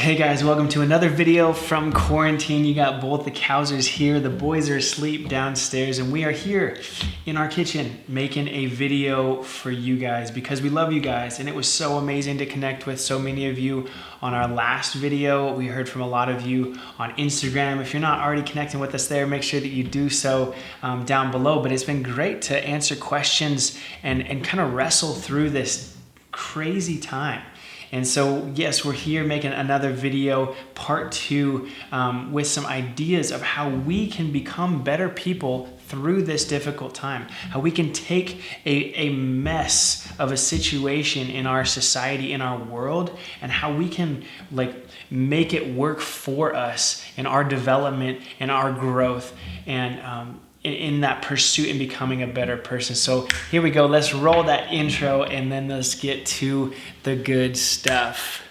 Hey guys, welcome to another video from quarantine. You got both the Cowsers here. The boys are asleep downstairs and we are here in our kitchen making a video for you guys because we love you guys, and it was so amazing to connect with so many of you on our last video. We heard from a lot of you on Instagram. If you're not already connecting with us there, make sure that you do so down below. But it's been great to answer questions and kind of wrestle through this crazy time. And so, yes, we're here making another video, part 2, with some ideas of how we can become better people through this difficult time. How we can take a mess of a situation in our society, in our world, and how we can make it work for us in our development and our growth and in that pursuit and becoming a better person. So here we go. Let's roll that intro and then let's get to the good stuff.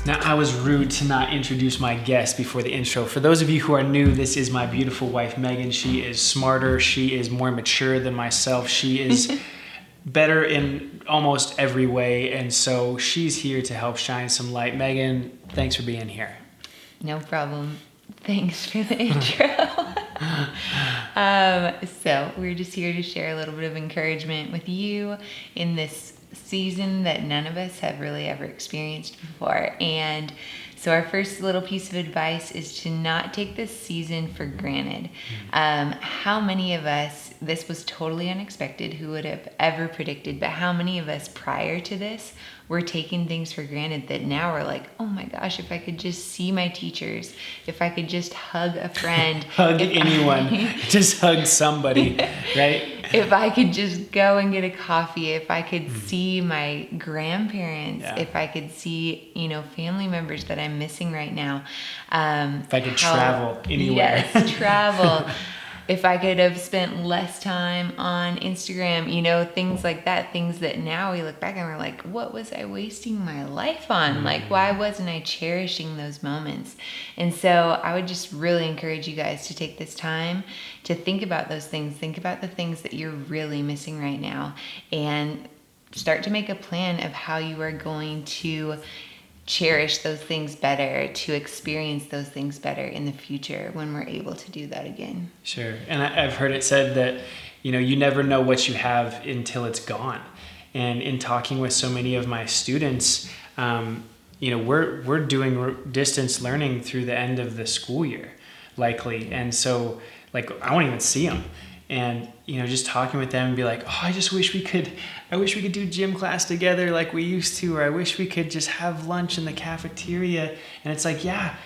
Now, I was rude to not introduce my guest before the intro. For those of you who are new, this is my beautiful wife, Megan. She is smarter. She is more mature than myself. She is better in almost every way. And so she's here to help shine some light. Megan, thanks for being here. No problem. Thanks for the intro. So we're just here to share a little bit of encouragement with you in this season that none of us have really ever experienced before. And so our first little piece of advice is to not take this season for granted. How many of us, this was totally unexpected, who would have ever predicted, but how many of us prior to this were taking things for granted that now we're like, oh my gosh, if I could just see my teachers, if I could just hug a friend. Hug anyone, just hug somebody, right? If I could just go and get a coffee, if I could see my grandparents, if I could see, family members that I'm missing right now. If I could travel anywhere. Yes, travel. If I could have spent less time on Instagram, things like that, things that now we look back and we're like, what was I wasting my life on? Like, why wasn't I cherishing those moments? And so I would just really encourage you guys to take this time to think about those things. Think about the things that you're really missing right now and start to make a plan of how you are going to cherish those things better, to experience those things better in the future when we're able to do that again. Sure. And I've heard it said that, you never know what you have until it's gone. And in talking with so many of my students, we're doing distance learning through the end of the school year, likely. And so, I won't even see them. And, just talking with them and be like, oh, I wish we could do gym class together like we used to, or I wish we could just have lunch in the cafeteria. And it's like, yeah,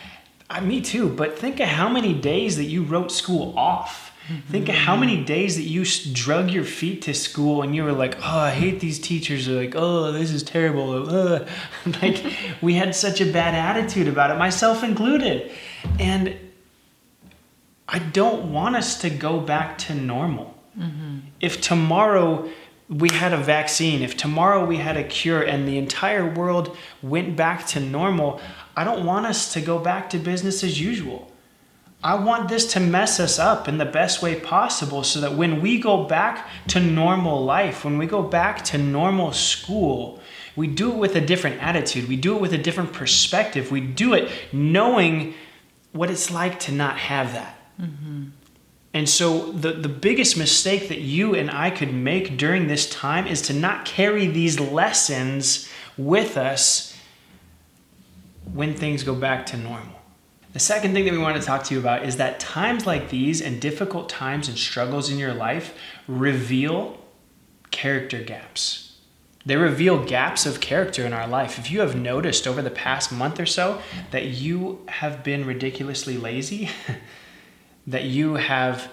me too. But think of how many days that you wrote school off. Mm-hmm. Think of how many days that you drug your feet to school and you were like, oh, I hate these teachers. Or like, oh, this is terrible. We had such a bad attitude about it, myself included. And I don't want us to go back to normal. Mm-hmm. If tomorrow we had a vaccine, if tomorrow we had a cure and the entire world went back to normal, I don't want us to go back to business as usual. I want this to mess us up in the best way possible so that when we go back to normal life, when we go back to normal school, we do it with a different attitude. We do it with a different perspective. We do it knowing what it's like to not have that. Mm-hmm. And so the biggest mistake that you and I could make during this time is to not carry these lessons with us when things go back to normal. The second thing that we want to talk to you about is that times like these and difficult times and struggles in your life reveal character gaps. They reveal gaps of character in our life. If you have noticed over the past month or so that you have been ridiculously lazy, that you have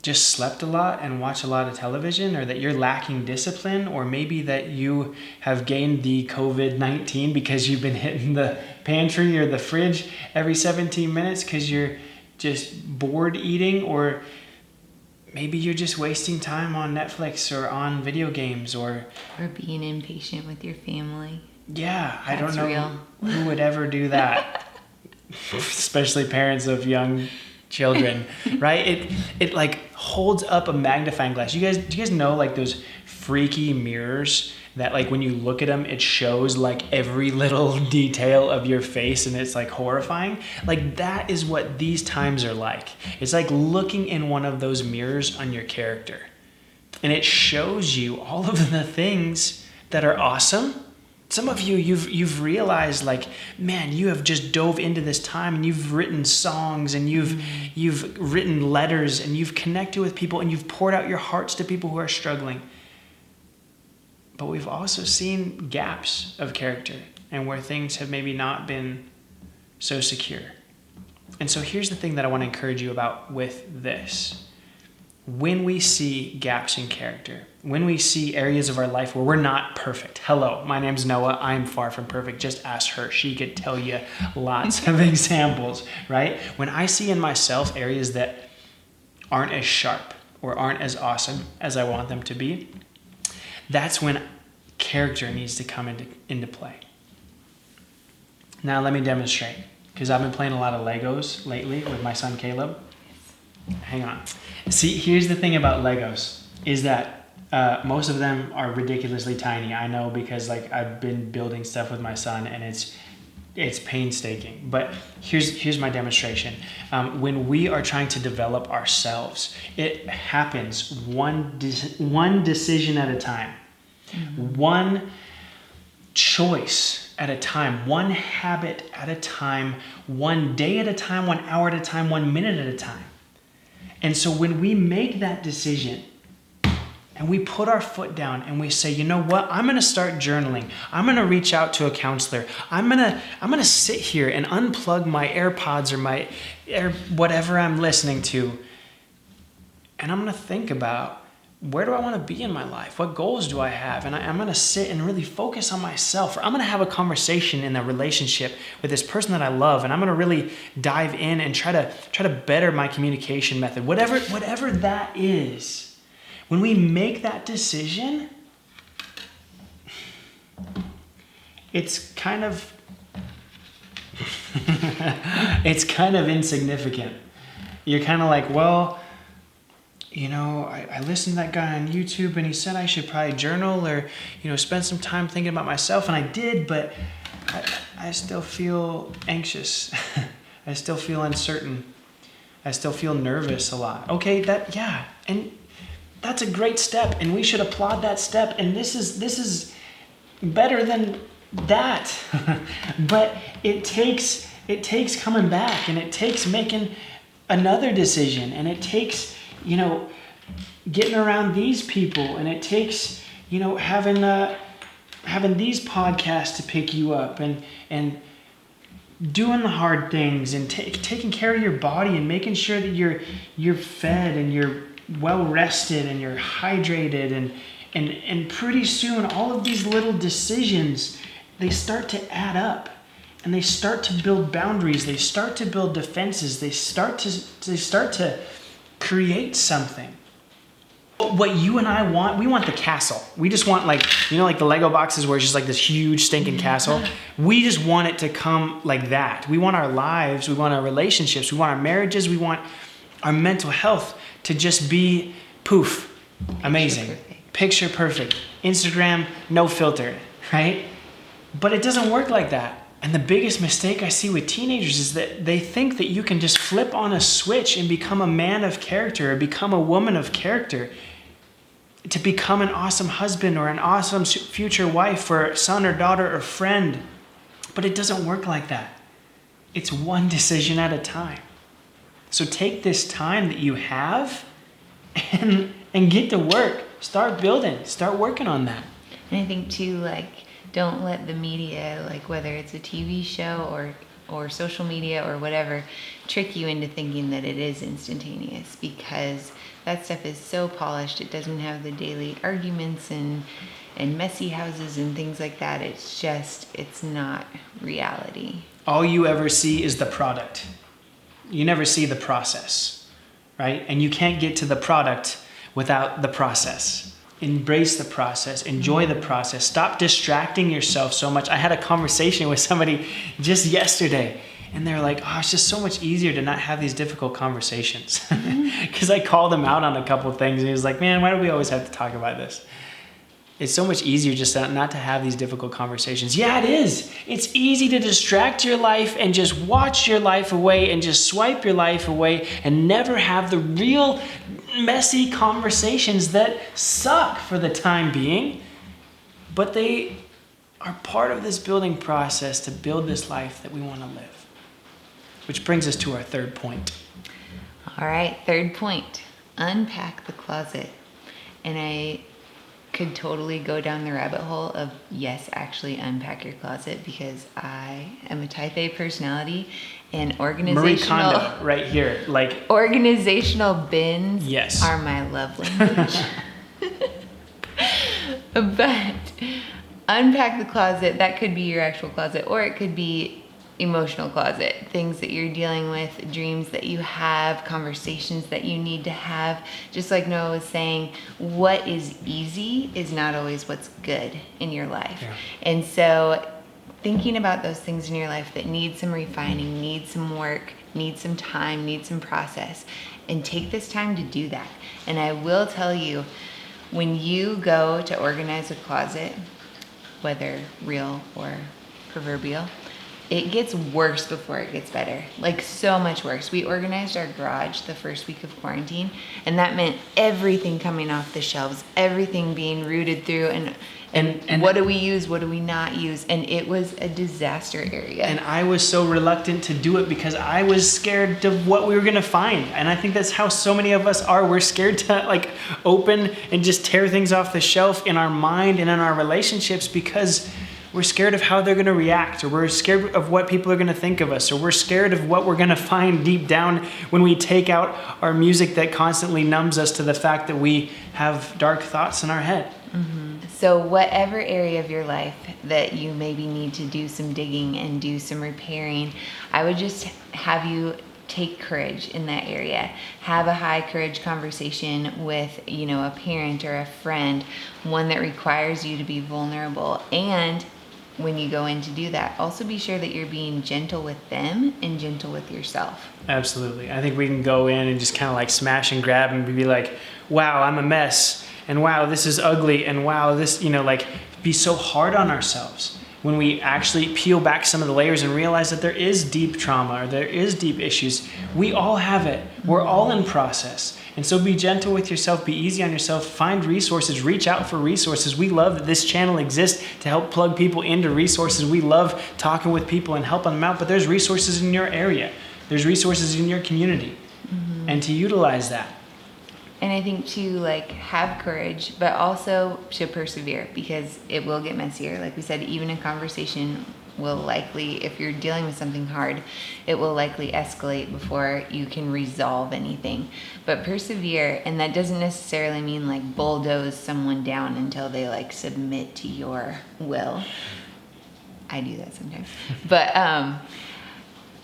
just slept a lot and watched a lot of television, or that you're lacking discipline, or maybe that you have gained the COVID-19 because you've been hitting the pantry or the fridge every 17 minutes because you're just bored eating, or maybe you're just wasting time on Netflix or on video games or being impatient with your family. Yeah, I don't know real. who would ever do that. especially parents of young children, right? It like holds up a magnifying glass. Do you guys know like those freaky mirrors that like when you look at them, it shows like every little detail of your face and it's like horrifying? Like that is what these times are like. It's like looking in one of those mirrors on your character. And it shows you all of the things that are awesome. Some of you've realized like, man, you have just dove into this time and you've written songs and you've written letters and you've connected with people and you've poured out your hearts to people who are struggling. But we've also seen gaps of character and where things have maybe not been so secure. And so here's the thing that I want to encourage you about with this. When we see gaps in character, when we see areas of our life where we're not perfect. Hello, my name's Noah. I'm far from perfect. Just ask her. She could tell you lots of examples, right? When I see in myself areas that aren't as sharp or aren't as awesome as I want them to be, that's when character needs to come into play. Now let me demonstrate, because I've been playing a lot of Legos lately with my son Caleb. Hang on. See, here's the thing about Legos, is that most of them are ridiculously tiny. I know, because like I've been building stuff with my son and it's painstaking. But here's my demonstration. When we are trying to develop ourselves, it happens one decision at a time, one choice at a time, one habit at a time, one day at a time, 1 hour at a time, 1 minute at a time. And so when we make that decision and we put our foot down and we say, you know what, I'm going to start journaling. I'm going to reach out to a counselor. I'm going to sit here and unplug my AirPods or my whatever I'm listening to. And I'm going to think about, where do I want to be in my life? What goals do I have? And I'm going to sit and really focus on myself. Or I'm going to have a conversation in a relationship with this person that I love. And I'm going to really dive in and try to better my communication method. Whatever that is, when we make that decision, it's kind of insignificant. You're kind of like, well, you know, I listened to that guy on YouTube and he said I should probably journal or, you know, spend some time thinking about myself. And I did, but I still feel anxious. I still feel uncertain. I still feel nervous a lot. Okay, and that's a great step and we should applaud that step. And this is better than that. But it takes coming back and it takes making another decision and it takes, you know, getting around these people, and it takes, you know, having these podcasts to pick you up and doing the hard things and taking care of your body and making sure that you're fed and you're well rested and you're hydrated and pretty soon all of these little decisions, they start to add up and they start to build boundaries, they start to build defenses, they start to create something. What you and I want, we want the castle. We just want, like, you know, like the Lego boxes where it's just like this huge stinking castle. We just want it to come like that. We want our lives, we want our relationships, we want our marriages, we want our mental health to just be poof, amazing, picture perfect, Instagram, no filter, right? But it doesn't work like that. And the biggest mistake I see with teenagers is that they think that you can just flip on a switch and become a man of character or become a woman of character to become an awesome husband or an awesome future wife or son or daughter or friend. But it doesn't work like that. It's one decision at a time. So take this time that you have and get to work. Start building. Start working on that. And I think too, like, don't let the media, like whether it's a TV show or social media or whatever, trick you into thinking that it is instantaneous, because that stuff is so polished. It doesn't have the daily arguments and messy houses and things like that. It's not reality. All you ever see is the product. You never see the process, right? And you can't get to the product without the process. Embrace the process, enjoy the process, stop distracting yourself so much. I had a conversation with somebody just yesterday And they're like, oh, it's just so much easier to not have these difficult conversations. Because I called him out on a couple of things, and he was like, man, why do we always have to talk about this? It's so much easier just not to have these difficult conversations. Yeah, it is. It's easy to distract your life and just watch your life away and just swipe your life away and never have the real messy conversations that suck for the time being. But they are part of this building process to build this life that we want to live. Which brings us to our third point. All right, third point, unpack the closet. And I could totally go down the rabbit hole of, yes, actually unpack your closet, because I am a type A personality, and organizational Marie Kondo right here, like organizational bins yes. are my love language. But unpack the closet, that could be your actual closet, or it could be emotional closet, things that you're dealing with, dreams that you have, conversations that you need to have. Just like Noah was saying, what is easy is not always what's good in your life. Yeah. And so thinking about those things in your life that need some refining, need some work, need some time, need some process, and take this time to do that. And I will tell you, when you go to organize a closet, whether real or proverbial, it gets worse before it gets better. Like, so much worse. We organized our garage the first week of quarantine, and that meant everything coming off the shelves, everything being rooted through, and what do we use, what do we not use? And it was a disaster area. And I was so reluctant to do it because I was scared of what we were going to find. And I think that's how so many of us are. We're scared to like open and just tear things off the shelf in our mind and in our relationships because we're scared of how they're going to react, or we're scared of what people are going to think of us, or we're scared of what we're going to find deep down when we take out our music that constantly numbs us to the fact that we have dark thoughts in our head. Mm-hmm. So whatever area of your life that you maybe need to do some digging and do some repairing, I would just have you take courage in that area. Have a high courage conversation with, a parent or a friend, one that requires you to be vulnerable. And when you go in to do that, also be sure that you're being gentle with them and gentle with yourself. Absolutely. I think we can go in and just kind of like smash and grab and be like, wow, I'm a mess. And wow, this is ugly. And wow, this, be so hard on ourselves. When we actually peel back some of the layers and realize that there is deep trauma or there is deep issues, we all have it. We're all in process. And so be gentle with yourself, be easy on yourself, find resources, reach out for resources. We love that this channel exists to help plug people into resources. We love talking with people and helping them out, but there's resources in your area. There's resources in your community. Mm-hmm. And to utilize that. And I think to have courage, but also to persevere, because it will get messier. Like we said, even a conversation will likely, if you're dealing with something hard, it will likely escalate before you can resolve anything. But persevere, and that doesn't necessarily mean bulldoze someone down until they submit to your will. I do that sometimes. But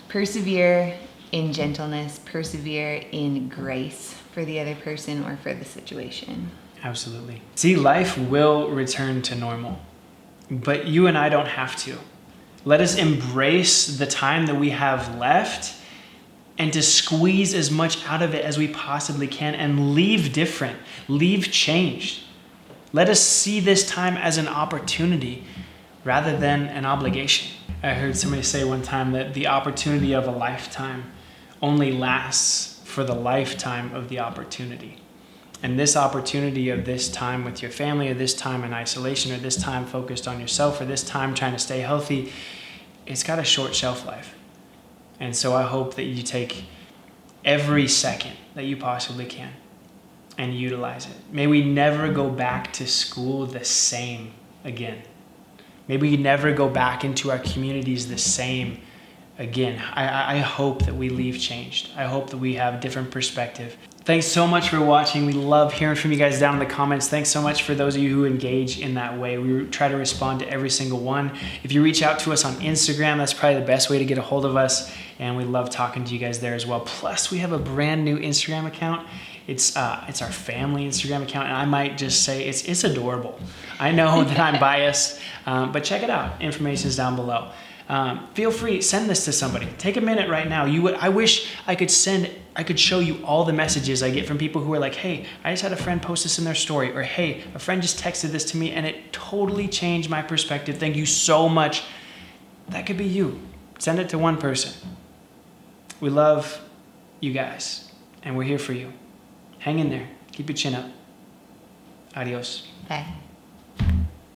persevere in gentleness, persevere in grace for the other person or for the situation. Absolutely. See, life will return to normal, but you and I don't have to. Let us embrace the time that we have left and to squeeze as much out of it as we possibly can and leave different, leave changed. Let us see this time as an opportunity rather than an obligation. I heard somebody say one time that the opportunity of a lifetime only lasts for the lifetime of the opportunity. And this opportunity of this time with your family, or this time in isolation, or this time focused on yourself, or this time trying to stay healthy, it's got a short shelf life. And so I hope that you take every second that you possibly can and utilize it. May we never go back to school the same again. May we never go back into our communities the same again. I hope that we leave changed. I hope that we have a different perspective. Thanks so much for watching. We love hearing from you guys down in the comments. Thanks so much for those of you who engage in that way. We try to respond to every single one. If you reach out to us on Instagram, that's probably the best way to get a hold of us. And we love talking to you guys there as well. Plus, we have a brand new Instagram account. It's our family Instagram account, and I might just say it's adorable. I know that I'm biased, but check it out. Information is down below. feel free, send this to somebody. Take a minute right now. I wish I could show you all the messages I get from people who are like, hey, I just had a friend post this in their story, or hey, a friend just texted this to me and it totally changed my perspective. Thank you so much. That could be you. Send it to one person. We love you guys, and we're here for you. Hang in there. Keep your chin up. Adios. Bye.